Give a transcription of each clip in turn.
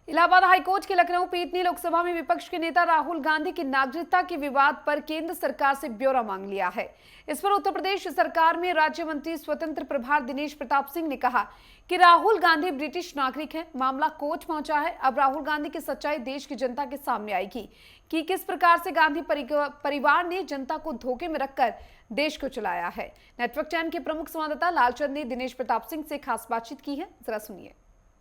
Allahabad high court की लखनऊ पीठ ने लोकसभा में विपक्ष के नेता राहुल गांधी की नागरिकता के विवाद पर केंद्र सरकार से ब्यौरा मांग लिया है। इस पर उत्तर प्रदेश सरकार में राज्य मंत्री स्वतंत्र प्रभार दिनेश प्रताप सिंह ने कहा कि राहुल गांधी ब्रिटिश नागरिक हैं। मामला कोर्ट पहुंचा है। अब राहुल गांधी की सच्चाई देश की जनता के सामने आएगी कि किस प्रकार से गांधी परिवार ने जनता को धोखे में रखकर देश को चलाया है। नेटवर्क 10 के प्रमुख संवाददाता लालचंद ने दिनेश प्रताप सिंह से खास बातचीत की है, जरा सुनिए।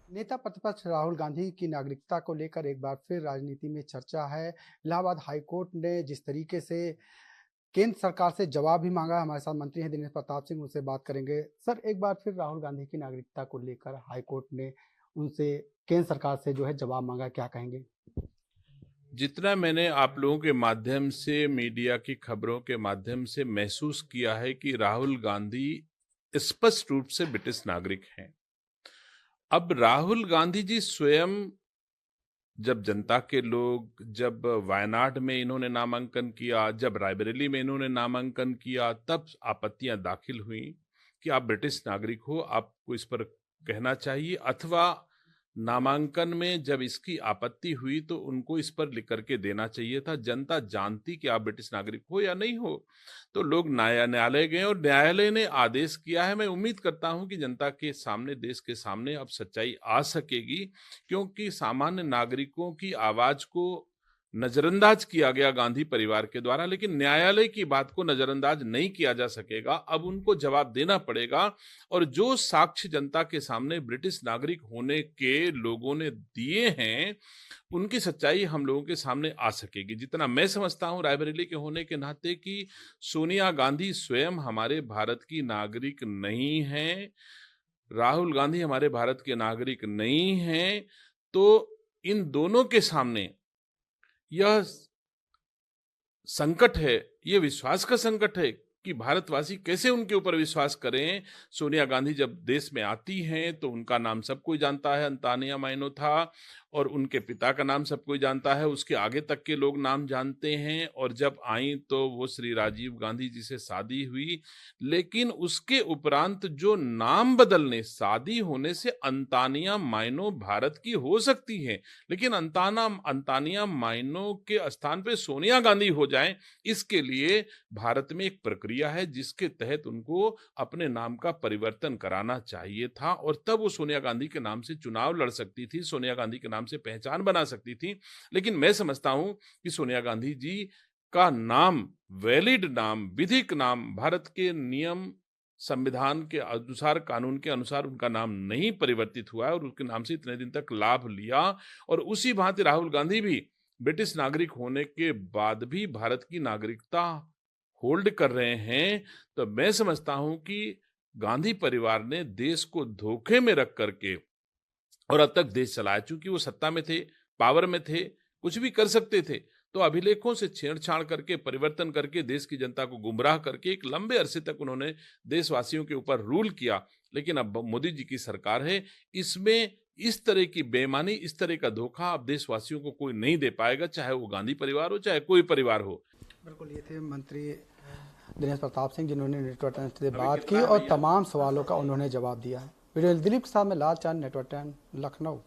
नेता प्रतिपक्ष राहुल गांधी की नागरिकता को लेकर एक बार फिर राजनीति में चर्चा है। इलाहाबाद हाईकोर्ट ने जिस तरीके से केंद्र सरकार से जवाब भी मांगा, हमारे साथ मंत्री हैं दिनेश प्रताप सिंह, उनसे बात करेंगे। सर, एक बार फिर राहुल गांधी की नागरिकता को लेकर हाईकोर्ट ने उनसे केंद्र सरकार से जो है जवाब मांगा, क्या कहेंगे? जितना मैंने आप लोगों के माध्यम से, मीडिया की खबरों के माध्यम से महसूस किया है कि राहुल गांधी स्पष्ट रूप से ब्रिटिश नागरिक हैं। अब राहुल गांधी जी स्वयं जब जनता के लोग, जब वायनाड में इन्होंने नामांकन किया, जब रायबरेली में इन्होंने नामांकन किया, तब आपत्तियां दाखिल हुई कि आप ब्रिटिश नागरिक हो, आपको इस पर कहना चाहिए, अथवा नामांकन में जब इसकी आपत्ति हुई तो उनको इस पर लिख करके देना चाहिए था। जनता जानती कि आप ब्रिटिश नागरिक हो या नहीं हो। तो लोग न्यायालय गए और न्यायालय ने आदेश किया है। मैं उम्मीद करता हूं कि जनता के सामने, देश के सामने अब सच्चाई आ सकेगी, क्योंकि सामान्य नागरिकों की आवाज को नजरअंदाज किया गया गांधी परिवार के द्वारा, लेकिन न्यायालय की बात को नजरअंदाज नहीं किया जा सकेगा। अब उनको जवाब देना पड़ेगा और जो साक्ष्य जनता के सामने ब्रिटिश नागरिक होने के लोगों ने दिए हैं, उनकी सच्चाई हम लोगों के सामने आ सकेगी। जितना मैं समझता हूं, रायबरेली के होने के नाते, कि सोनिया गांधी स्वयं हमारे भारत की नागरिक नहीं हैं, राहुल गांधी हमारे भारत के नागरिक नहीं हैं, तो इन दोनों के सामने यह संकट है, यह विश्वास का संकट है कि भारतवासी कैसे उनके ऊपर विश्वास करें। सोनिया गांधी जब देश में आती हैं तो उनका नाम सब कोई जानता है, अंतानिया माइनो था, और उनके पिता का नाम सब कोई जानता है, उसके आगे तक के लोग नाम जानते हैं। और जब आई तो वो श्री राजीव गांधी जी से शादी हुई, लेकिन उसके उपरांत जो नाम बदलने, शादी होने से अंतानिया माइनो भारत की हो सकती है, लेकिन अंतानिया माइनो के स्थान पे सोनिया गांधी हो जाए, इसके लिए भारत में एक प्रक्रिया है जिसके तहत उनको अपने नाम का परिवर्तन कराना चाहिए था, और तब वो सोनिया गांधी के नाम से चुनाव लड़ सकती थी, सोनिया गांधी के नाम से पहचान बना सकती थी। लेकिन मैं समझता हूं कि सोनिया गांधी जी का नाम, वैलिड नाम, विधिक नाम, भारत के नियम, संविधान के अनुसार, कानून के अनुसार उनका नाम नहीं परिवर्तित हुआ है, और उसके नाम से इतने दिन तक लाभ लिया। और उसी भांति राहुल गांधी भी ब्रिटिश नागरिक होने के बाद भी भारत की नागरिकता होल्ड कर रहे हैं। तो मैं समझता हूं कि गांधी परिवार ने देश को धोखे में रख करके और अब तक देश चलाया। चूंकि वो सत्ता में थे, पावर में थे, कुछ भी कर सकते थे, तो अभिलेखों से छेड़छाड़ करके, परिवर्तन करके, देश की जनता को गुमराह करके एक लंबे अरसे तक उन्होंने देशवासियों के ऊपर रूल किया। लेकिन अब मोदी जी की सरकार है, इसमें इस तरह की बेईमानी, इस तरह का धोखा अब देशवासियों को कोई नहीं दे पाएगा, चाहे वो गांधी परिवार हो, चाहे कोई परिवार हो। बिल्कुल, ये थे मंत्री दिनेश प्रताप सिंह, जिन्होंने नेटवर्क 10 से बात की और तमाम सवालों का उन्होंने जवाब दिया है। वीडियो दिलीप के साथ में लालचंद, नेटवर्क 10, लखनऊ।